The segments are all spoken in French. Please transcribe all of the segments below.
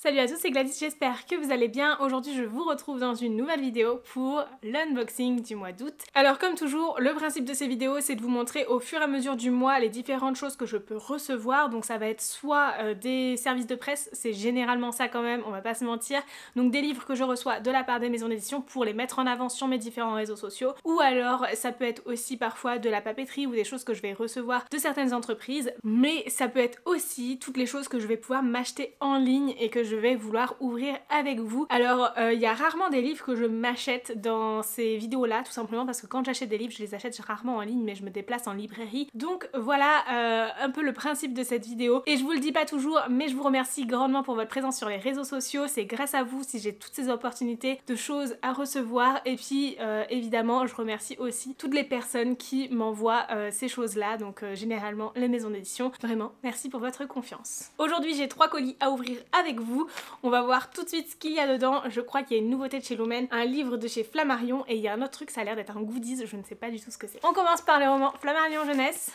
Salut à tous, c'est Gladys, j'espère que vous allez bien. Aujourd'hui je vous retrouve dans une nouvelle vidéo pour l'unboxing du mois d'août. Alors comme toujours, le principe de ces vidéos c'est de vous montrer au fur et à mesure du mois les différentes choses que je peux recevoir. Donc ça va être soit des services de presse, c'est généralement ça quand même, on va pas se mentir. Donc des livres que je reçois de la part des maisons d'édition pour les mettre en avant sur mes différents réseaux sociaux. Ou alors ça peut être aussi parfois de la papeterie ou des choses que je vais recevoir de certaines entreprises. Mais ça peut être aussi toutes les choses que je vais pouvoir m'acheter en ligne et que je vais vouloir ouvrir avec vous. Alors il y a rarement des livres que je m'achète dans ces vidéos là, tout simplement parce que quand j'achète des livres je les achète rarement en ligne, mais je me déplace en librairie. Donc voilà un peu le principe de cette vidéo, et je vous le dis pas toujours mais je vous remercie grandement pour votre présence sur les réseaux sociaux. C'est grâce à vous si j'ai toutes ces opportunités de choses à recevoir, et puis évidemment je remercie aussi toutes les personnes qui m'envoient ces choses là, donc généralement les maisons d'édition. Vraiment merci pour votre confiance. Aujourd'hui j'ai 3 colis à ouvrir avec vous. On va voir tout de suite ce qu'il y a dedans. Je crois qu'il y a une nouveauté de chez Lumen, un livre de chez Flammarion, et il y a un autre truc, ça a l'air d'être un goodies, je ne sais pas du tout ce que c'est. On commence par les romans Flammarion jeunesse.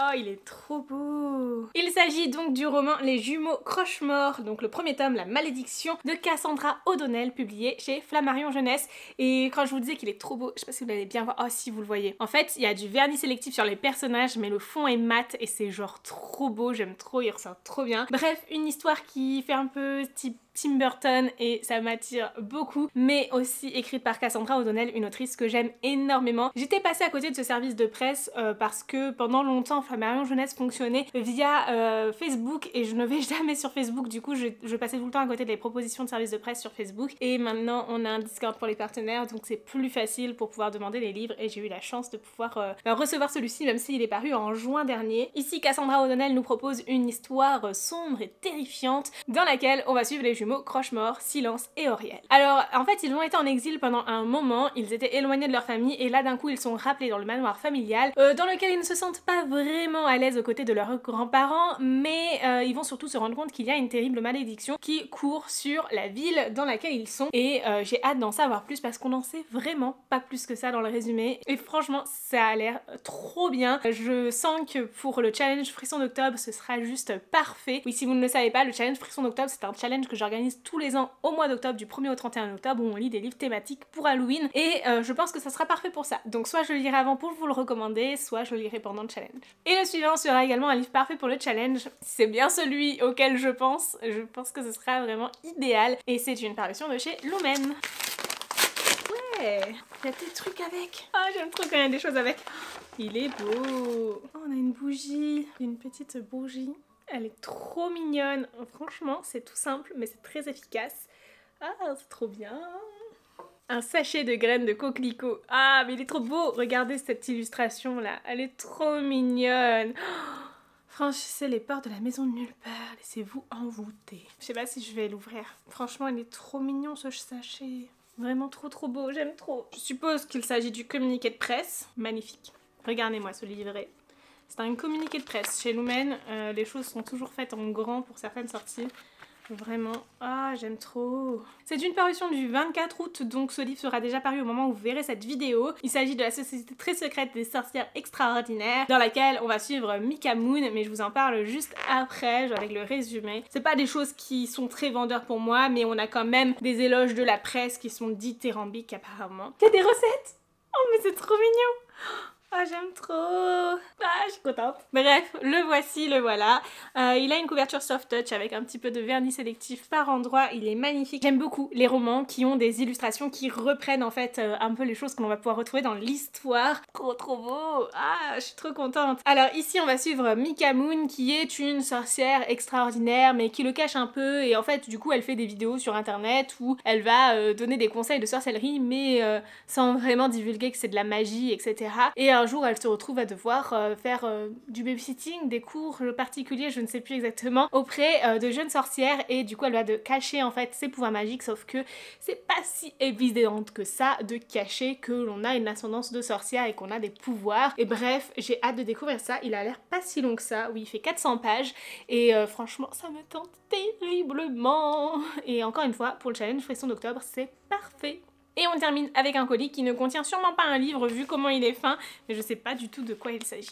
Oh, il est trop beau! Il s'agit donc du roman Les Jumeaux Croche-Mort, donc le premier tome, La Malédiction, de Cassandra O'Donnell, publié chez Flammarion Jeunesse. Et quand je vous disais qu'il est trop beau, je sais pas si vous l'allez bien voir, oh si vous le voyez. En fait, il y a du vernis sélectif sur les personnages, mais le fond est mat et c'est genre trop beau, j'aime trop, il ressort trop bien. Bref, une histoire qui fait un peu type Tim Burton et ça m'attire beaucoup, mais aussi écrite par Cassandra O'Donnell, une autrice que j'aime énormément. J'étais passée à côté de ce service de presse parce que pendant longtemps Flammarion Jeunesse fonctionnait via Facebook et je ne vais jamais sur Facebook, du coup je passais tout le temps à côté des propositions de services de presse sur Facebook, et maintenant on a un Discord pour les partenaires, donc c'est plus facile pour pouvoir demander les livres, et j'ai eu la chance de pouvoir recevoir celui-ci même s'il est paru en juin dernier. Ici Cassandra O'Donnell nous propose une histoire sombre et terrifiante dans laquelle on va suivre les jumeaux Croche-Mort, Silence et Auriel. Alors en fait ils ont été en exil pendant un moment, ils étaient éloignés de leur famille et là d'un coup ils sont rappelés dans le manoir familial dans lequel ils ne se sentent pas vraiment à l'aise aux côtés de leurs grands-parents, mais ils vont surtout se rendre compte qu'il y a une terrible malédiction qui court sur la ville dans laquelle ils sont, et j'ai hâte d'en savoir plus parce qu'on n'en sait vraiment pas plus que ça dans le résumé, et franchement ça a l'air trop bien. Je sens que pour le challenge Frisson d'octobre ce sera juste parfait. Oui, si vous ne le savez pas, le challenge Frisson d'octobre c'est un challenge que j'organise tous les ans au mois d'octobre, du 1er au 31 octobre, où on lit des livres thématiques pour Halloween, et je pense que ça sera parfait pour ça. Donc soit je le lirai avant pour vous le recommander, soit je le lirai pendant le challenge. Et le suivant sera également un livre parfait pour le challenge. C'est bien celui auquel je pense que ce sera vraiment idéal, et c'est une parution de chez Lumen. Ouais, il y a des trucs avec. Ah, j'aime trop quand il y a des choses avec. Il est beau. Oh, on a une bougie, une petite bougie. Elle est trop mignonne, franchement c'est tout simple mais c'est très efficace. Ah c'est trop bien. Un sachet de graines de coquelicot. Ah mais il est trop beau, regardez cette illustration là, elle est trop mignonne. Oh, franchissez les portes de la maison de nulle part, laissez-vous envoûter. Je sais pas si je vais l'ouvrir, franchement il est trop mignon ce sachet. Vraiment trop beau, j'aime trop. Je suppose qu'il s'agit du communiqué de presse, magnifique. Regardez-moi ce livret. C'est un communiqué de presse. Chez Lumen, les choses sont toujours faites en grand pour certaines sorties. Vraiment, ah j'aime trop. C'est une parution du 24 août, donc ce livre sera déjà paru au moment où vous verrez cette vidéo. Il s'agit de la Société très secrète des sorcières extraordinaires, dans laquelle on va suivre Mika Moon, mais je vous en parle juste après, avec le résumé. C'est pas des choses qui sont très vendeurs pour moi, mais on a quand même des éloges de la presse qui sont dithyrambiques apparemment. Il y a des recettes! Oh mais c'est trop mignon! Ah j'aime trop. Ah je suis contente. Bref, le voici, le voilà. Il a une couverture soft touch avec un petit peu de vernis sélectif par endroit. Il est magnifique. J'aime beaucoup les romans qui ont des illustrations qui reprennent en fait un peu les choses que l'on va pouvoir retrouver dans l'histoire. Trop beau. Ah je suis trop contente. Alors ici on va suivre Mika Moon qui est une sorcière extraordinaire mais qui le cache un peu, et en fait du coup elle fait des vidéos sur internet où elle va donner des conseils de sorcellerie mais sans vraiment divulguer que c'est de la magie, etc. Et un jour elle se retrouve à devoir faire du babysitting, des cours particuliers, je ne sais plus exactement, auprès de jeunes sorcières, et du coup elle va cacher en fait ses pouvoirs magiques, sauf que c'est pas si évident que ça de cacher que l'on a une ascendance de sorcière et qu'on a des pouvoirs. Et bref, j'ai hâte de découvrir ça. Il a l'air pas si long que ça, oui il fait 400 pages et franchement ça me tente terriblement. Et encore une fois, pour le challenge Frisson d'octobre, c'est parfait. Et on termine avec un colis qui ne contient sûrement pas un livre vu comment il est fin, mais je sais pas du tout de quoi il s'agit.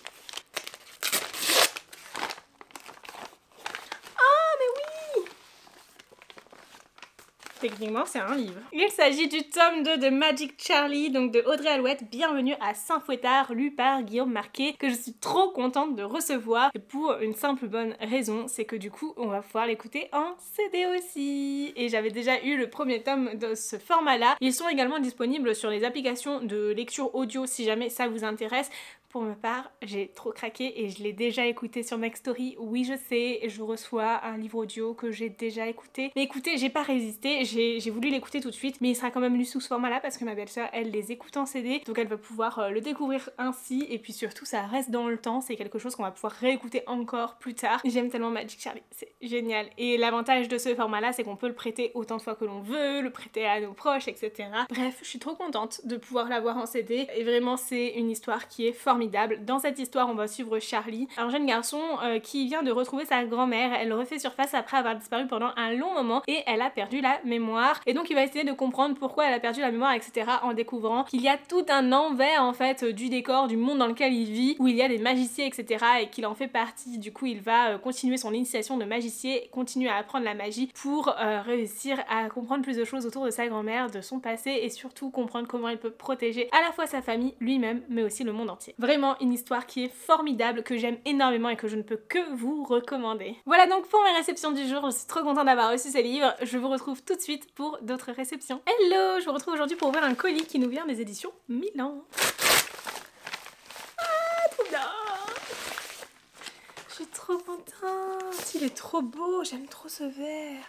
Techniquement, c'est un livre. Il s'agit du tome 2 de Magic Charlie, donc de Audrey Alouette, Bienvenue à Saint-Fouettard, lu par Guillaume Marquet, que je suis trop contente de recevoir, et pour une simple bonne raison, c'est que du coup, on va pouvoir l'écouter en CD aussi. Et j'avais déjà eu le premier tome de ce format-là. Ils sont également disponibles sur les applications de lecture audio si jamais ça vous intéresse. Pour ma part, j'ai trop craqué et je l'ai déjà écouté sur Nextory. Oui, je sais, je reçois un livre audio que j'ai déjà écouté. Mais écoutez, j'ai pas résisté, j'ai voulu l'écouter tout de suite, mais il sera quand même lu sous ce format-là parce que ma belle-sœur, elle les écoute en CD, donc elle va pouvoir le découvrir ainsi. Et puis surtout, ça reste dans le temps, c'est quelque chose qu'on va pouvoir réécouter encore plus tard. J'aime tellement Magic Charlie, c'est génial. Et l'avantage de ce format-là, c'est qu'on peut le prêter autant de fois que l'on veut, le prêter à nos proches, etc. Bref, je suis trop contente de pouvoir l'avoir en CD. Et vraiment, c'est une histoire qui est formidable. Dans cette histoire, on va suivre Charlie, un jeune garçon qui vient de retrouver sa grand-mère. Elle refait surface après avoir disparu pendant un long moment et elle a perdu la mémoire. Et donc il va essayer de comprendre pourquoi elle a perdu la mémoire, etc. en découvrant qu'il y a tout un envers en fait du décor, du monde dans lequel il vit, où il y a des magiciens, etc. et qu'il en fait partie. Du coup, il va continuer son initiation de magicien, continuer à apprendre la magie pour réussir à comprendre plus de choses autour de sa grand-mère, de son passé et surtout comprendre comment il peut protéger à la fois sa famille, lui-même, mais aussi le monde entier. Vraiment une histoire qui est formidable, que j'aime énormément et que je ne peux que vous recommander. Voilà donc pour mes réceptions du jour, je suis trop contente d'avoir reçu ces livres. Je vous retrouve tout de suite pour d'autres réceptions. Hello, je vous retrouve aujourd'hui pour ouvrir un colis qui nous vient des éditions Milan. Ah, trop bien! Je suis trop contente, il est trop beau, j'aime trop ce verre.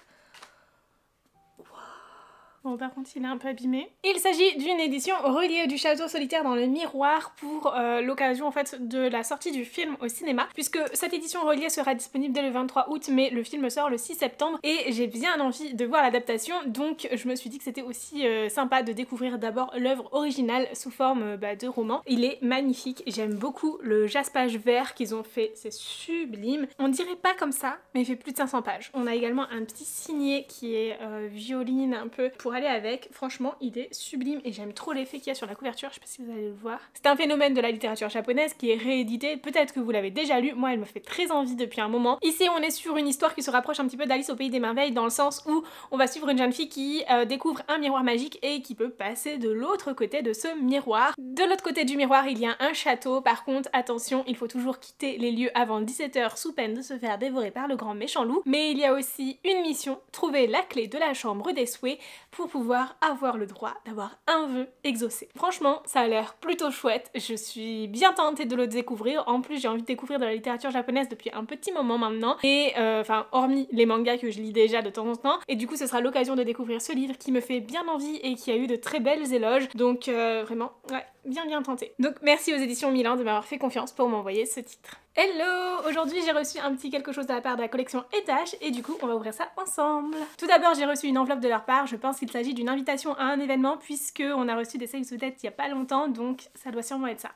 Bon, par contre, il est un peu abîmé. Il s'agit d'une édition reliée du Château Solitaire dans le Miroir pour l'occasion en fait de la sortie du film au cinéma, puisque cette édition reliée sera disponible dès le 23 août, mais le film sort le 6 septembre et j'ai bien envie de voir l'adaptation, donc je me suis dit que c'était aussi sympa de découvrir d'abord l'œuvre originale sous forme de roman. Il est magnifique, j'aime beaucoup le jaspage vert qu'ils ont fait, c'est sublime. On dirait pas comme ça, mais il fait plus de 500 pages. On a également un petit signet qui est violine un peu pour aller avec. Franchement, il est sublime et j'aime trop l'effet qu'il y a sur la couverture, je sais pas si vous allez le voir. C'est un phénomène de la littérature japonaise qui est réédité, peut-être que vous l'avez déjà lu, moi elle me fait très envie depuis un moment. Ici on est sur une histoire qui se rapproche un petit peu d'Alice au Pays des Merveilles dans le sens où on va suivre une jeune fille qui découvre un miroir magique et qui peut passer de l'autre côté de ce miroir. De l'autre côté du miroir il y a un château, par contre attention, il faut toujours quitter les lieux avant 17 h sous peine de se faire dévorer par le grand méchant loup, mais il y a aussi une mission, trouver la clé de la chambre des souhaits pour pouvoir avoir le droit d'avoir un vœu exaucé. Franchement, ça a l'air plutôt chouette, je suis bien tentée de le découvrir, en plus j'ai envie de découvrir de la littérature japonaise depuis un petit moment maintenant, et enfin hormis les mangas que je lis déjà de temps en temps, et du coup ce sera l'occasion de découvrir ce livre qui me fait bien envie et qui a eu de très belles éloges, donc vraiment, ouais, bien tentée. Donc merci aux éditions Milan de m'avoir fait confiance pour m'envoyer ce titre. Hello! Aujourd'hui j'ai reçu un petit quelque chose de la part de la collection Étage et du coup on va ouvrir ça ensemble. Tout d'abord j'ai reçu une enveloppe de leur part, je pense qu'il s'agit d'une invitation à un événement puisque on a reçu des Save the Dead il y a pas longtemps, donc ça doit sûrement être ça.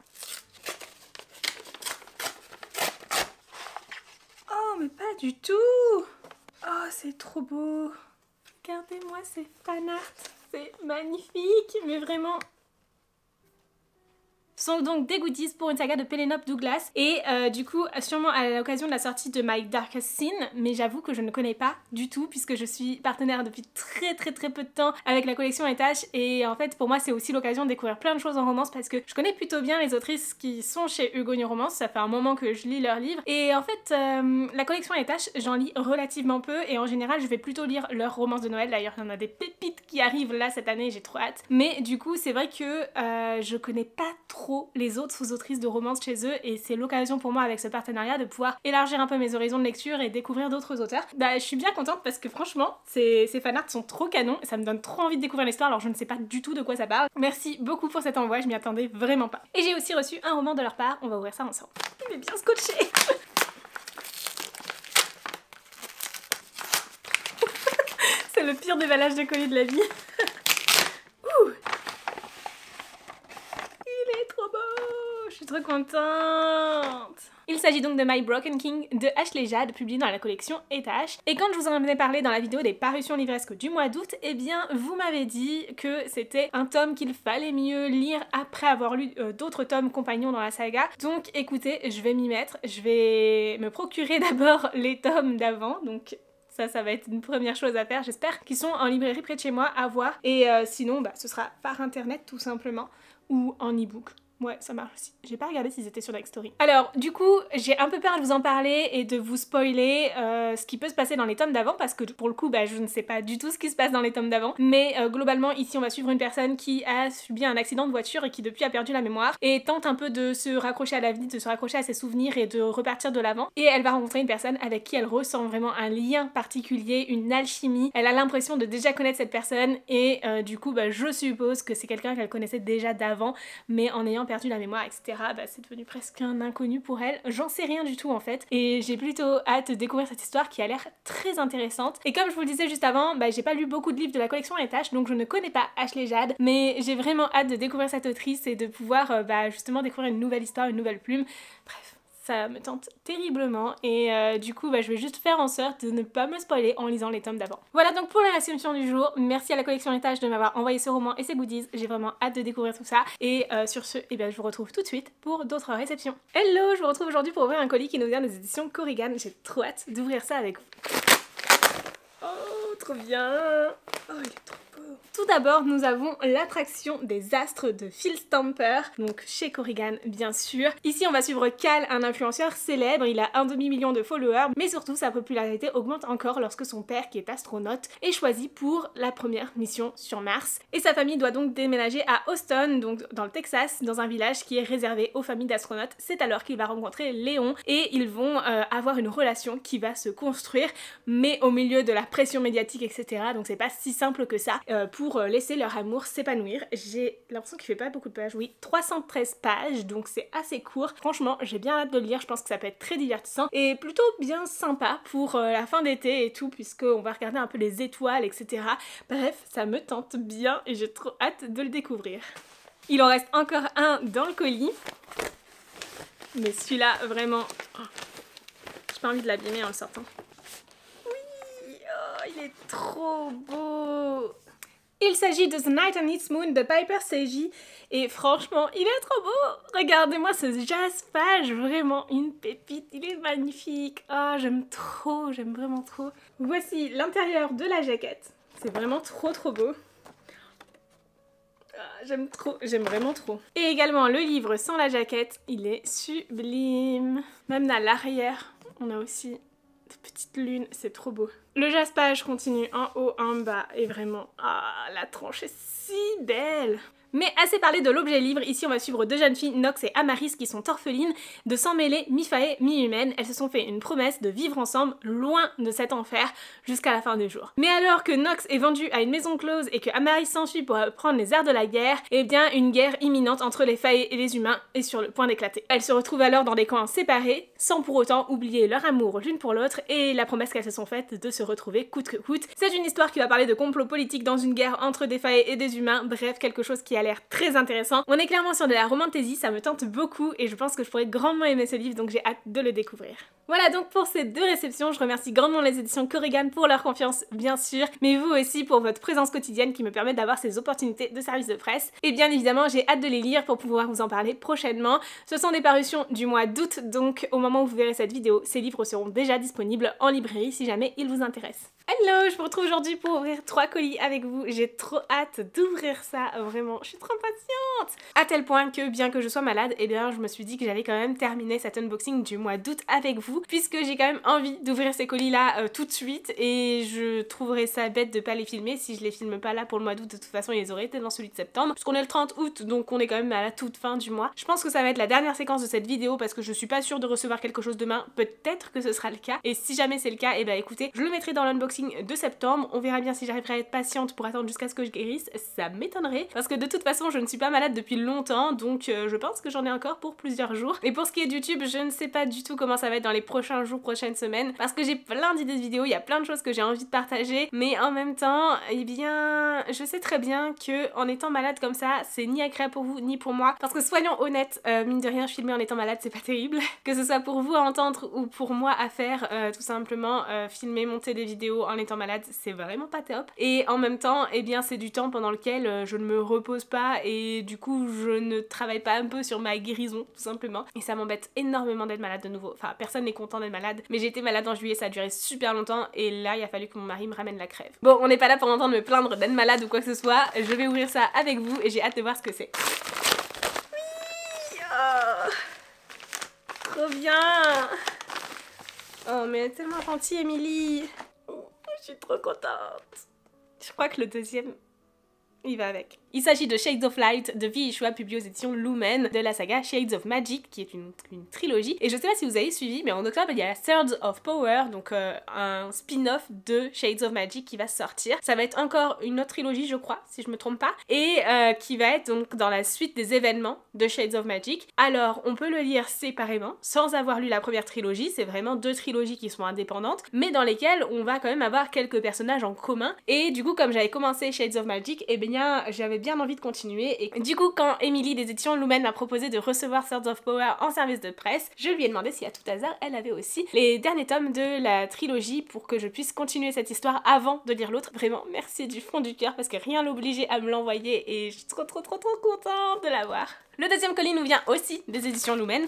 Oh mais pas du tout! Oh c'est trop beau! Regardez-moi ces fanarts, c'est magnifique, mais vraiment... Ce sont donc des goodies pour une saga de Penelope Douglas et du coup sûrement à l'occasion de la sortie de My Darkest Sin, mais j'avoue que je ne connais pas du tout puisque je suis partenaire depuis très peu de temps avec la collection Étage et en fait pour moi c'est aussi l'occasion de découvrir plein de choses en romance parce que je connais plutôt bien les autrices qui sont chez Hugo New Romance, ça fait un moment que je lis leurs livres et en fait la collection Étage j'en lis relativement peu et en général je vais plutôt lire leurs romances de Noël, d'ailleurs il y en a des pépites qui arrivent là cette année, j'ai trop hâte, mais du coup c'est vrai que je connais pas trop les autres autrices de romance chez eux et c'est l'occasion pour moi avec ce partenariat de pouvoir élargir un peu mes horizons de lecture et découvrir d'autres auteurs. Bah je suis bien contente parce que franchement ces fanarts sont trop canons et ça me donne trop envie de découvrir l'histoire alors je ne sais pas du tout de quoi ça parle. Merci beaucoup pour cet envoi, je m'y attendais vraiment pas. Et j'ai aussi reçu un roman de leur part, on va ouvrir ça ensemble. Il est bien scotché. C'est le pire déballage de colis de la vie. Je suis trop contente! Il s'agit donc de My Broken King de Ashley Jade, publié dans la collection Étage. Et quand je vous en avais parlé dans la vidéo des parutions livresques du mois d'août, eh bien vous m'avez dit que c'était un tome qu'il fallait mieux lire après avoir lu d'autres tomes compagnons dans la saga. Donc écoutez, je vais m'y mettre, je vais me procurer d'abord les tomes d'avant, donc Ça va être une première chose à faire. J'espère qu'ils sont en librairie près de chez moi à voir. Et sinon, bah, ce sera par internet tout simplement ou en e-book. Ouais, ça marche aussi. J'ai pas regardé s'ils étaient sur Next Story. Alors, du coup, j'ai un peu peur de vous en parler et de vous spoiler ce qui peut se passer dans les tomes d'avant parce que pour le coup, bah, je ne sais pas du tout ce qui se passe dans les tomes d'avant. Mais globalement, ici, on va suivre une personne qui a subi un accident de voiture et qui depuis a perdu la mémoire et tente un peu de se raccrocher à la vie, de se raccrocher à ses souvenirs et de repartir de l'avant. Et elle va rencontrer une personne avec qui elle ressent vraiment un lien particulier, une alchimie. Elle a l'impression de déjà connaître cette personne et du coup, bah, je suppose que c'est quelqu'un qu'elle connaissait déjà d'avant, mais en ayant perdu la mémoire, etc. Bah, c'est devenu presque un inconnu pour elle. J'en sais rien du tout en fait. Et j'ai plutôt hâte de découvrir cette histoire qui a l'air très intéressante. Et comme je vous le disais juste avant, bah, j'ai pas lu beaucoup de livres de la collection H, donc je ne connais pas Ashley Jade, mais j'ai vraiment hâte de découvrir cette autrice et de pouvoir bah, justement découvrir une nouvelle histoire, une nouvelle plume. Bref. Ça me tente terriblement et du coup bah, je vais juste faire en sorte de ne pas me spoiler en lisant les tomes d'avant. Voilà donc pour la réception du jour. Merci à la collection Étage de m'avoir envoyé ce roman et ses goodies. J'ai vraiment hâte de découvrir tout ça. Et sur ce, eh bien, je vous retrouve tout de suite pour d'autres réceptions. Hello, je vous retrouve aujourd'hui pour ouvrir un colis qui nous vient des éditions Korrigan. J'ai trop hâte d'ouvrir ça avec vous. Oh, trop bien. Oh, il est trop beau. Tout d'abord, nous avons l'attraction des astres de Phil Stamper, donc chez Korrigan bien sûr. Ici, on va suivre Cal, un influenceur célèbre, il a 1 demi-million de followers, mais surtout sa popularité augmente encore lorsque son père, qui est astronaute, est choisi pour la première mission sur Mars. Et sa famille doit donc déménager à Austin, donc dans le Texas, dans un village qui est réservé aux familles d'astronautes. C'est alors qu'il va rencontrer Léon et ils vont avoir une relation qui va se construire, mais au milieu de la pression médiatique, etc. Donc c'est pas si simple que ça pour laisser leur amour s'épanouir. J'ai l'impression qu'il fait pas beaucoup de pages, oui, 313 pages, donc c'est assez court. Franchement, j'ai bien hâte de le lire, je pense que ça peut être très divertissant et plutôt bien sympa pour la fin d'été et tout, puisqu'on va regarder un peu les étoiles, etc. Bref, ça me tente bien et j'ai trop hâte de le découvrir. Il en reste encore un dans le colis, mais celui-là, vraiment, j'ai pas envie de l'abîmer en le sortant. Oui, oh, il est trop beau. Il s'agit de The Night on Its Moon de Piper Seiji et franchement, il est trop beau. Regardez-moi ce jaspage, vraiment une pépite, il est magnifique. Oh, j'aime trop, j'aime vraiment trop. Voici l'intérieur de la jaquette. C'est vraiment trop beau. Ah, j'aime trop, j'aime vraiment trop. Et également le livre sans la jaquette, il est sublime. Même à l'arrière, on a aussi des petites lunes, c'est trop beau. Le jaspage continue en haut, en bas, et vraiment, ah, la tranche est si belle. Mais assez parlé de l'objet livre, ici on va suivre deux jeunes filles, Nox et Amaris, qui sont orphelines, de sang mêlé, mi-faé, mi-humaine. Elles se sont fait une promesse de vivre ensemble, loin de cet enfer, jusqu'à la fin des jours. Mais alors que Nox est vendue à une maison close et que Amaris s'enfuit pour prendre les airs de la guerre, eh bien une guerre imminente entre les faés et les humains est sur le point d'éclater. Elles se retrouvent alors dans des camps séparés, sans pour autant oublier leur amour l'une pour l'autre et la promesse qu'elles se sont faites de se retrouver coûte que coûte. C'est une histoire qui va parler de complot politique dans une guerre entre des faés et des humains, bref, quelque chose qui a l'air très intéressant. On est clairement sur de la romantasy, ça me tente beaucoup et je pense que je pourrais grandement aimer ce livre, donc j'ai hâte de le découvrir. Voilà donc pour ces deux réceptions, je remercie grandement les éditions Korrigan pour leur confiance bien sûr, mais vous aussi pour votre présence quotidienne qui me permet d'avoir ces opportunités de service de presse. Et bien évidemment j'ai hâte de les lire pour pouvoir vous en parler prochainement. Ce sont des parutions du mois d'août, donc au moment où vous verrez cette vidéo, ces livres seront déjà disponibles en librairie si jamais ils vous intéressent. Hello, je vous retrouve aujourd'hui pour ouvrir 3 colis avec vous. J'ai trop hâte d'ouvrir ça, vraiment, je suis trop impatiente. À tel point que bien que je sois malade, eh bien je me suis dit que j'allais quand même terminer cet unboxing du mois d'août avec vous, puisque j'ai quand même envie d'ouvrir ces colis là tout de suite et je trouverais ça bête de pas les filmer. Si je les filme pas là pour le mois d'août, de toute façon ils auraient été dans celui de septembre, puisqu'on est le 30 août, donc on est quand même à la toute fin du mois. Je pense que ça va être la dernière séquence de cette vidéo parce que je suis pas sûre de recevoir quelque chose demain, peut-être que ce sera le cas, et si jamais c'est le cas, eh ben écoutez, je le mettrai dans l'unboxing de septembre. On verra bien si j'arriverai à être patiente pour attendre jusqu'à ce que je guérisse, ça m'étonnerait parce que de toute façon je ne suis pas malade depuis longtemps, donc je pense que j'en ai encore pour plusieurs jours. Et pour ce qui est de YouTube, je ne sais pas du tout comment ça va être dans les prochains jours, prochaines semaines, parce que j'ai plein d'idées de vidéos, il y a plein de choses que j'ai envie de partager, mais en même temps, eh bien, je sais très bien que en étant malade comme ça, c'est ni agréable pour vous ni pour moi, parce que soyons honnêtes, mine de rien, filmer en étant malade c'est pas terrible, que ce soit pour vous à entendre ou pour moi à faire, tout simplement filmer, monter des vidéos en étant malade, c'est vraiment pas top. Et en même temps, eh bien c'est du temps pendant lequel je ne me repose pas et du coup je ne travaille pas un peu sur ma guérison tout simplement. Et ça m'embête énormément d'être malade de nouveau. Enfin personne n'est content d'être malade, mais j'ai été malade en juillet, ça a duré super longtemps et là il a fallu que mon mari me ramène la crève. Bon, on n'est pas là pour entendre me plaindre d'être malade ou quoi que ce soit, je vais ouvrir ça avec vous et j'ai hâte de voir ce que c'est. Oui, oh, trop bien. Oh mais elle est tellement gentille Émilie. Oh, je suis trop contente. Je crois que le deuxième, il va avec. Il s'agit de Shades of Light de V. Ishua, publié aux éditions Lumen, de la saga Shades of Magic, qui est une trilogie. Et je sais pas si vous avez suivi, mais en octobre, il y a Thirds of Power, donc un spin-off de Shades of Magic qui va sortir. Ça va être encore une autre trilogie, je crois, si je me trompe pas, et qui va être donc dans la suite des événements de Shades of Magic. Alors, on peut le lire séparément, sans avoir lu la première trilogie, c'est vraiment deux trilogies qui sont indépendantes, mais dans lesquelles on va quand même avoir quelques personnages en commun. Et du coup, comme j'avais commencé Shades of Magic, eh bien, j'avais bien envie de continuer et du coup quand Émilie des éditions Lumen m'a proposé de recevoir Thirds of Power en service de presse, je lui ai demandé si à tout hasard elle avait aussi les derniers tomes de la trilogie pour que je puisse continuer cette histoire avant de lire l'autre. Vraiment merci du fond du cœur parce que rien l'obligeait à me l'envoyer et je suis trop contente de l'avoir. Le deuxième colis nous vient aussi des éditions Lumen.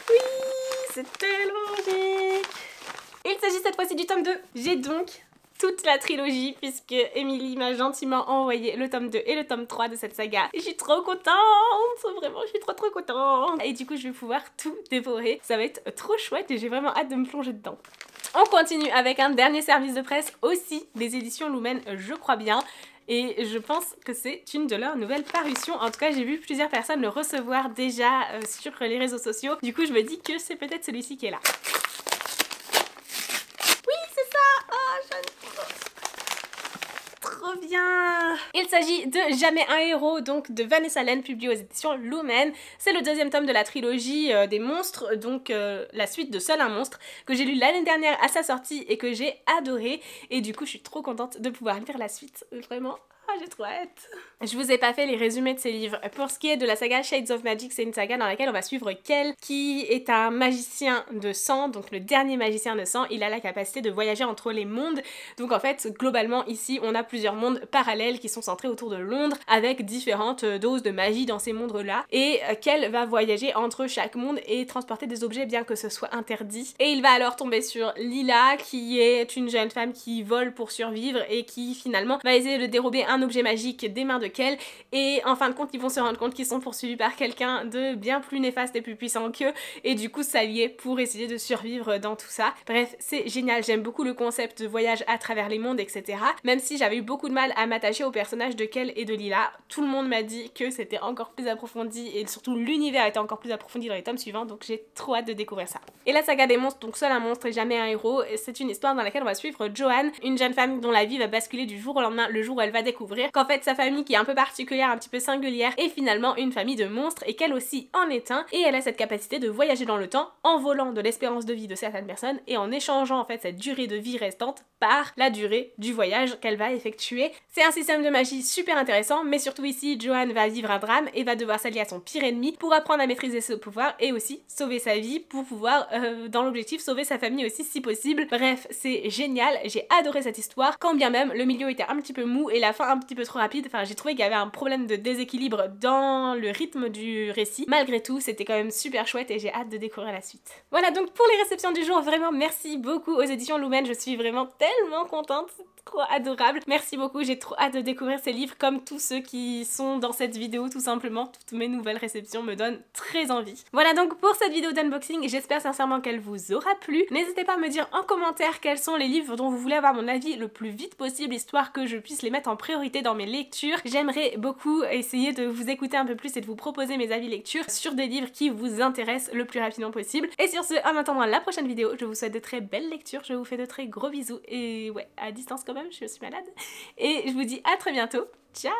Oui, c'est tellement magique. Il s'agit cette fois-ci du tome 2. J'ai donc toute la trilogie puisque Émilie m'a gentiment envoyé le tome 2 et le tome 3 de cette saga. Et je suis trop contente, vraiment je suis trop contente. Et du coup je vais pouvoir tout dévorer. Ça va être trop chouette et j'ai vraiment hâte de me plonger dedans. On continue avec un dernier service de presse aussi des éditions Lumen, je crois bien. Et je pense que c'est une de leurs nouvelles parutions. En tout cas, j'ai vu plusieurs personnes le recevoir déjà sur les réseaux sociaux. Du coup, je me dis que c'est peut-être celui-ci qui est là. Trop bien. Il s'agit de Jamais un héros, donc de Vanessa Len, publié aux éditions Lumen. C'est le deuxième tome de la trilogie des monstres, donc la suite de Seul un monstre, que j'ai lu l'année dernière à sa sortie et que j'ai adoré. Et du coup, je suis trop contente de pouvoir lire la suite, vraiment. Ah, j'ai trop hâte. Je vous ai pas fait les résumés de ces livres. Pour ce qui est de la saga Shades of Magic, c'est une saga dans laquelle on va suivre Kel, qui est un magicien de sang, donc le dernier magicien de sang. Il a la capacité de voyager entre les mondes. Donc en fait, globalement, ici, on a plusieurs mondes parallèles qui sont centrés autour de Londres, avec différentes doses de magie dans ces mondes-là. Et Kel va voyager entre chaque monde et transporter des objets, bien que ce soit interdit. Et il va alors tomber sur Lila, qui est une jeune femme qui vole pour survivre et qui finalement va essayer de dérober un objet magique des mains de Kel, et en fin de compte ils vont se rendre compte qu'ils sont poursuivis par quelqu'un de bien plus néfaste et plus puissant qu'eux et du coup s'allier pour essayer de survivre dans tout ça. Bref, c'est génial, j'aime beaucoup le concept de voyage à travers les mondes, etc. Même si j'avais eu beaucoup de mal à m'attacher aux personnages de Kel et de Lila, tout le monde m'a dit que c'était encore plus approfondi et surtout l'univers était encore plus approfondi dans les tomes suivants, donc j'ai trop hâte de découvrir ça. Et la saga des monstres, donc Seul un monstre et Jamais un héros, c'est une histoire dans laquelle on va suivre Joanne, une jeune femme dont la vie va basculer du jour au lendemain, le jour où elle va découvrir qu'en fait sa famille, qui est un peu particulière, un petit peu singulière, est finalement une famille de monstres et qu'elle aussi en est un, et elle a cette capacité de voyager dans le temps en volant de l'espérance de vie de certaines personnes et en échangeant en fait cette durée de vie restante par la durée du voyage qu'elle va effectuer. C'est un système de magie super intéressant, mais surtout ici Joanne va vivre un drame et va devoir s'allier à son pire ennemi pour apprendre à maîtriser ce pouvoir et aussi sauver sa vie pour pouvoir dans l'objectif sauver sa famille aussi si possible. Bref, c'est génial, j'ai adoré cette histoire, quand bien même le milieu était un petit peu mou et la fin un petit peu trop rapide. Enfin, j'ai trouvé qu'il y avait un problème de déséquilibre dans le rythme du récit. Malgré tout, c'était quand même super chouette et j'ai hâte de découvrir la suite. Voilà donc pour les réceptions du jour, vraiment merci beaucoup aux éditions Lumen, je suis vraiment tellement contente, c'est trop adorable. Merci beaucoup, j'ai trop hâte de découvrir ces livres comme tous ceux qui sont dans cette vidéo tout simplement. Toutes mes nouvelles réceptions me donnent très envie. Voilà donc pour cette vidéo d'unboxing, j'espère sincèrement qu'elle vous aura plu. N'hésitez pas à me dire en commentaire quels sont les livres dont vous voulez avoir mon avis le plus vite possible, histoire que je puisse les mettre en priorité dans mes lectures. J'aimerais beaucoup essayer de vous écouter un peu plus et de vous proposer mes avis lecture sur des livres qui vous intéressent le plus rapidement possible. Et sur ce, en attendant la prochaine vidéo, je vous souhaite de très belles lectures, je vous fais de très gros bisous et ouais, à distance quand même, je suis malade. Et je vous dis à très bientôt, ciao!